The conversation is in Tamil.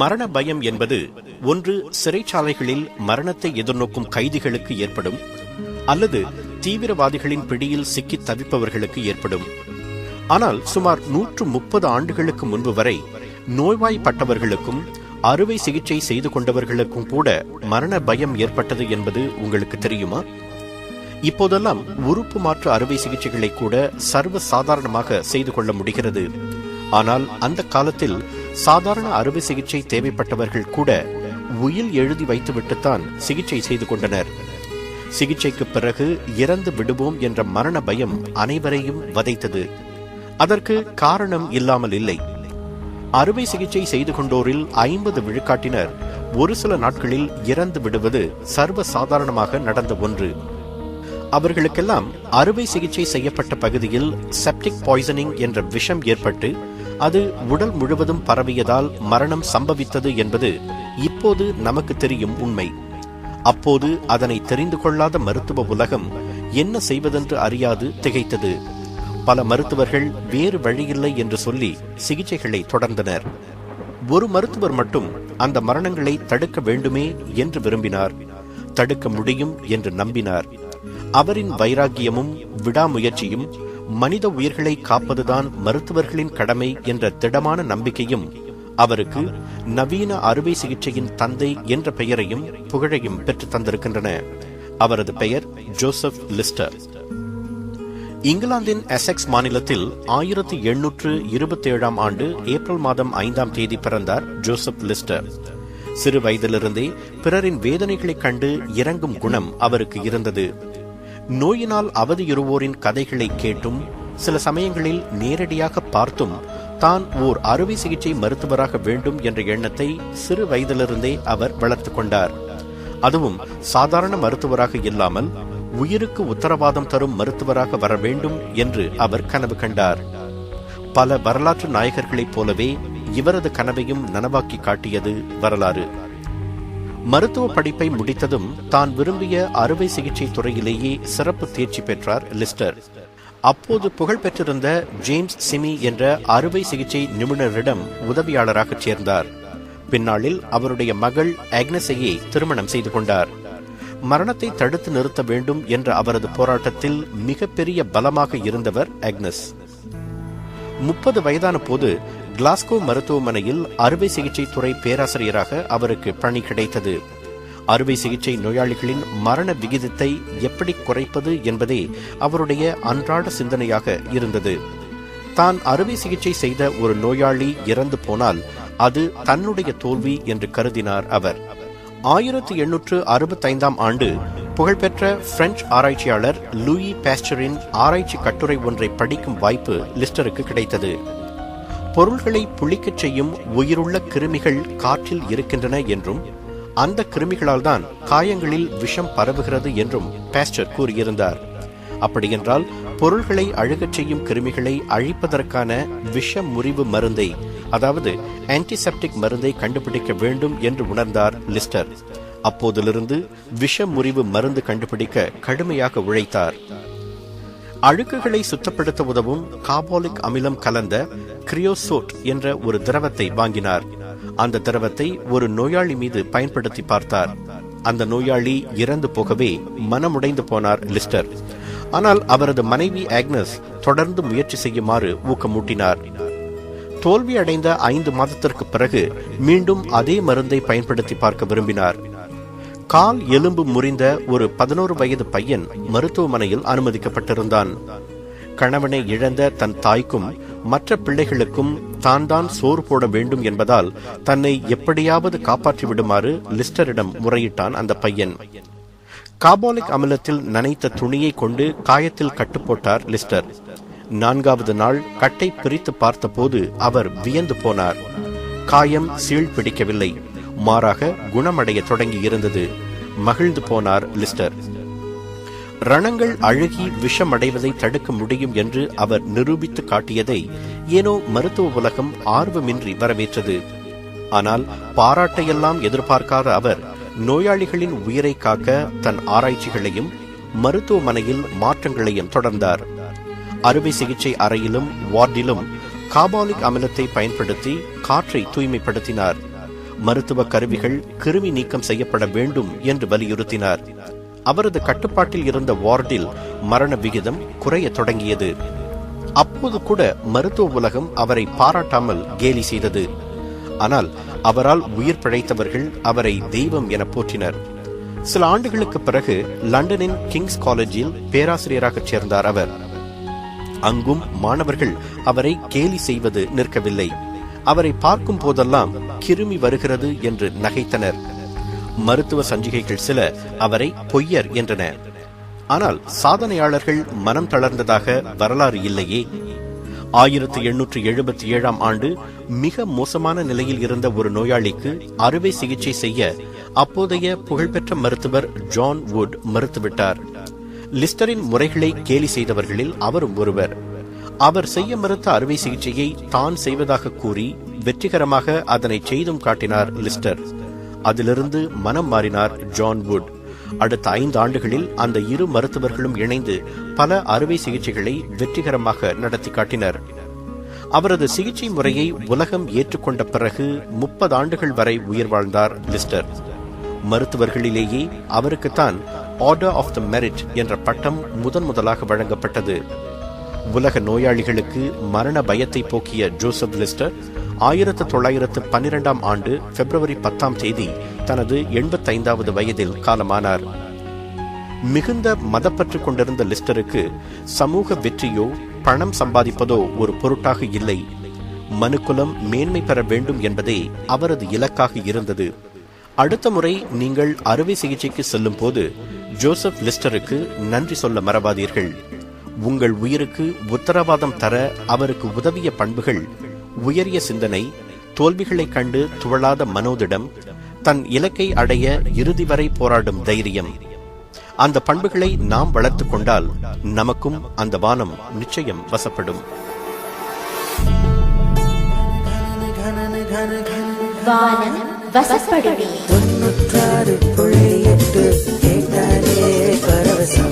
மரண பயம் என்பது ஒன்று சிறைச்சாலைகளில் மரணத்தை எதிர்நோக்கும் கைதிகளுக்கு ஏற்படும், அல்லது தீவிரவாதிகளின் பிடியில் சிக்கி தவிப்பவர்களுக்கு ஏற்படும். ஆனால் சுமார் 130 ஆண்டுகளுக்கு முன்பு வரை நோய்வாய்ப்பட்டவர்களுக்கும் அறுவை சிகிச்சை செய்து கொண்டவர்களுக்கும் கூட மரண பயம் ஏற்பட்டது என்பது உங்களுக்கு தெரியுமா? இப்போதெல்லாம் உறுப்பு மாற்று அறுவை சிகிச்சைகளை கூட சர்வ சாதாரணமாக செய்து கொள்ள முடிகிறது. ஆனால் அந்த காலத்தில் சாதாரண அறுவை சிகிச்சை தேவைப்பட்டவர்கள் கூட உயில் எழுதி வைத்துவிட்டுத்தான் சிகிச்சை செய்து கொண்டனர். சிகிச்சைக்கு பிறகு இறந்து விடுவோம் என்ற மரண பயம் அனைவரையும் வதைத்தது. அதற்கு காரணம் இல்லாமல் இல்லை. அறுவை சிகிச்சை செய்து கொண்டோரில் 50 விழுக்காட்டினர் ஒரு சில நாட்களில் இறந்து விடுவது சர்வ சாதாரணமாக நடந்த ஒன்று. அவர்களுக்கெல்லாம் அறுவை சிகிச்சை செய்யப்பட்ட பகுதியில் செப்டிக் பாய்சனிங் என்ற விஷம் ஏற்பட்டு அது உடல் முழுவதும் பரவியதால் மரணம் சம்பவித்தது என்பது இப்போது நமக்கு தெரியும் உண்மை. அப்போது அதனை தெரிந்து கொள்ளாத மருத்துவ உலகம் என்ன செய்வதென்று அறியாது திகைத்தது. பல மருத்துவர்கள் வேறு வழியில்லை என்று சொல்லி சிகிச்சைகளை தொடர்ந்தனர். ஒரு மருத்துவர் மட்டும் அந்த மரணங்களை தடுக்க வேண்டுமே என்று விரும்பினார், தடுக்க முடியும் என்று நம்பினார். அவரின் வைராக்கியமும் விடாமுயற்சியும் மனித உயிர்களை காப்பதுதான் மருத்துவர்களின் கடமை என்ற திடமான நம்பிக்கையும் அவருக்கு நவீன அறுவை சிகிச்சையின் தந்தை என்ற பெயரையும் புகழையும் பெற்று தந்திருக்கின்றன. அவரது பெயர் ஜோசப் லிஸ்டர். இங்கிலாந்தின் எசெக்ஸ் மாநிலத்தில் 1827 ஆண்டு ஏப்ரல் மாதம் 5ஆம் தேதி பிறந்தார் ஜோசப் லிஸ்டர். சிறு வயதிலிருந்தே பிறரின் வேதனைகளைக் கண்டு இறங்கும் குணம் அவருக்கு இருந்தது. நோயினால் அவதியுறுவோரின் கதைகளை கேட்டும் சில சமயங்களில் நேரடியாக பார்த்தும் தான் ஓர் அறுவை சிகிச்சை மருத்துவராக வேண்டும் என்ற எண்ணத்தை சிறு வயதிலிருந்தே அவர் வளர்த்து கொண்டார். அதுவும் சாதாரண மருத்துவராக இல்லாமல் உயிருக்கு உத்தரவாதம் தரும் மருத்துவராக வர வேண்டும் என்று அவர் கனவு கண்டார். பல வரலாற்று நாயகர்களைப் போலவே இவரது கனவையும் நனவாக்கி காட்டியது வரலாறு. மருத்துவ படிப்பை முடித்ததும் தான் விரும்பிய அறுவை சிகிச்சை துறையிலேயே சிறப்பு தேர்ச்சி பெற்றார் லிஸ்டர். அப்போது புகழ் பெற்றிருந்த ஜேம்ஸ் சிமி என்ற அறுவை சிகிச்சை நிபுணரிடம் உதவியாளராக சேர்ந்தார். பின்னாளில் அவருடைய மகள் ஆக்னஸையே திருமணம் செய்து கொண்டார். மரணத்தை தடுத்து நிறுத்த வேண்டும் என்ற அவரது போராட்டத்தில் மிகப்பெரிய பலமாக இருந்தவர் ஆக்னஸ். 30 வயதான போது கிளாஸ்கோ மருத்துவமனையில் அறுவை சிகிச்சை துறை பேராசிரியராக அவருக்கு பணி கிடைத்தது. அறுவை சிகிச்சை நோயாளிகளின் மரண விகிதத்தை எப்படி குறைப்பது என்பதே அவருடைய அன்றாட சிந்தனையாக இருந்தது. தான் அறுவை சிகிச்சை செய்த ஒரு நோயாளி இறந்து போனால் அது தன்னுடைய தோல்வி என்று கருதினார் அவர். 1865ஆம் ஆண்டு புகழ்பெற்ற பிரெஞ்சு ஆராய்ச்சியாளர் லூயி பாஸ்டரின் ஆராய்ச்சி கட்டுரை ஒன்றை படிக்கும் வாய்ப்பு லிஸ்டருக்கு கிடைத்தது. பொருள்களை புளிக்கச் செய்யும் உயிருள்ள கிருமிகள் காற்றில் இருக்கின்றன என்றும் அந்த கிருமிகளால் தான் காயங்களில் விஷம் பரவுகிறது என்றும் பாஸ்டர் கூறியிருந்தார். அப்படியென்றால் பொருள்களை அழுகச் செய்யும் கிருமிகளை அழிப்பதற்கான விஷ முறிவு மருந்தை, அதாவது ஆன்டிசெப்டிக் மருந்தை கண்டுபிடிக்க வேண்டும் என்று உணர்ந்தார் லிஸ்டர். அப்போதிலிருந்து விஷ முறிவு மருந்து கண்டுபிடிக்க கடுமையாக உழைத்தார். அழுக்குகளை சுத்தப்படுத்த உதவும் கார்பாலிக் அமிலம் கலந்த கிரியோசோட் என்ற ஒரு திரவத்தை வாங்கினார். அந்த திரவத்தை ஒரு நோயாளி மீது பயன்படுத்தி பார்த்தார். அந்த நோயாளி இறந்து போகவே மனமுடைந்து போனார் லிஸ்டர். ஆனால் அவரது மனைவி ஆக்னஸ் தொடர்ந்து முயற்சி செய்யுமாறு ஊக்கமூட்டினார். தோல்வி அடைந்த 5 மாதத்திற்கு பிறகு மீண்டும் அதே மருந்தை பயன்படுத்தி பார்க்க விரும்பினார். கால் எலும்பு முறிந்த ஒரு 11 வயது பையன் மருத்துவமனையில் அனுமதிக்கப்பட்டிருந்தான். கணவனை இழந்த தன் தாய்க்கும் மற்ற பிள்ளைகளுக்கும் தான் சோறு போட வேண்டும் என்பதால் தன்னை எப்படியாவது காப்பாற்றி விடுமாறு லிஸ்டரிடம் முறையிட்டான் அந்த பையன். கார்பாலிக் அமிலத்தில் நனைத்த துணியை கொண்டு காயத்தில் கட்டுப்போட்டார் லிஸ்டர். 4வது நாள் கட்டை பிரித்து பார்த்தபோது அவர் வியந்து போனார். காயம் சீழ் பிடிக்கவில்லை, மாறாக குணமடைய தொடங்கி இருந்தது. மகிழ்ந்து போனார் லிஸ்டர். ரணங்கள் அழுகி விஷமடைவதை தடுக்க முடியும் என்று அவர் நிரூபித்து காட்டியதை ஏனோ மருத்துவ உலகம் ஆர்வமின்றி வரவேற்றது. ஆனால் பாராட்டையெல்லாம் எதிர்பார்க்காத அவர் நோயாளிகளின் உயிரை காக்க தன் ஆராய்ச்சிகளையும் மருத்துவமனையில் மாற்றங்களையும் தொடர்ந்தார். அறுவை சிகிச்சை அறையிலும் வார்டிலும் காபாலிக் அமிலத்தை பயன்படுத்தி காற்றை தூய்மைப்படுத்தினார். மருத்துவ கருவிகள் கிருமி நீக்கம் செய்யப்பட வேண்டும் என்று வலியுறுத்தினார். அவரது கட்டுப்பாட்டில் இருந்த வார்டில் மரண விகிதம் குறைய தொடங்கியது. அப்போது கூட மருத்துவ உலகம் அவரை பாராட்டாமல் கேலி செய்தது. ஆனால் அவரால் உயிர் பிழைத்தவர்கள் அவரை தெய்வம் என போற்றினர். சில ஆண்டுகளுக்கு பிறகு லண்டனின் கிங்ஸ் காலேஜில் பேராசிரியராக சேர்ந்தார் அவர். அங்கும் மாணவர்கள் அவரை கேலி செய்வது நிற்கவில்லை. அவரை பார்க்கும் போதெல்லாம் கிருமி வருகிறது என்று நகைத்தனர். மருத்துவ சஞ்சிகைகள் சில அவரை பொய்யர் என்றன. ஆனால் சாதனையாளர்கள் மனம் தளர்ந்ததாக வரலாறு இல்லையே. 1877 ஆண்டு மிக மோசமான நிலையில் இருந்த ஒரு நோயாளிக்கு அறுவை சிகிச்சை செய்ய அப்போதைய புகழ்பெற்ற மருத்துவர் ஜான் வுட் மறுத்துவிட்டார். லிஸ்டரின் முறைகளை கேலி செய்தவர்களில் அவரும் ஒருவர். அவர் செய்ய மறுத்த அறுவை சிகிச்சையை தான் செய்வதாக கூறி வெற்றிகரமாக அதனை செய்தும் காட்டினார் லிஸ்டர். அதிலிருந்து மனம் மாறினார் ஜான் வுட். அடுத்த 5 ஆண்டுகளில் அந்த இரு மருத்துவர்களும் இணைந்து பல அறுவை சிகிச்சைகளை வெற்றிகரமாக நடத்தி காட்டினர். அவரது சிகிச்சை முறையை உலகம் ஏற்றுக்கொண்ட பிறகு 30 ஆண்டுகள் வரை உயிர் வாழ்ந்தார் லிஸ்டர். மருத்துவர்களிலேயே அவருக்குத்தான் ஆர்டர் ஆஃப் த மெரிட் என்ற பட்டம் முதலாக வழங்கப்பட்டது. உலக நோயாளிகளுக்கு மரண பயத்தை போக்கிய ஜோசப் லிஸ்டர் 1912 ஆண்டு பிப்ரவரி 10 தனது 85வது வயதில் காலமானார். மிகுந்த மதப்பற்று கொண்டிருந்த லிஸ்டருக்கு சமூக வெற்றியோ பணம் சம்பாதிப்பதோ ஒரு பொருட்டாக இல்லை. மனுக்குலம் மேன்மை பெற வேண்டும் என்பதே அவரது இலக்காக இருந்தது. அடுத்த முறை நீங்கள் அறுவை சிகிச்சைக்கு செல்லும் போது ஜோசப் லிஸ்டருக்கு நன்றி சொல்ல மறவாதீர்கள். உங்கள் உயிருக்கு உத்தரவாதம் தர அவருக்கு உதவிய பண்புகள் உயரிய சிந்தனை, தோல்விகளை கண்டு துவளாத மனோதிடம், தன் இலக்கை அடைய இறுதி வரை போராடும் தைரியம். அந்த பண்புகளை நாம் வளர்த்துக் கொண்டால் நமக்கும் அந்த வானம் நிச்சயம் வசப்படும். வானம் வசப்படுமே. 96.8 பரவசம்.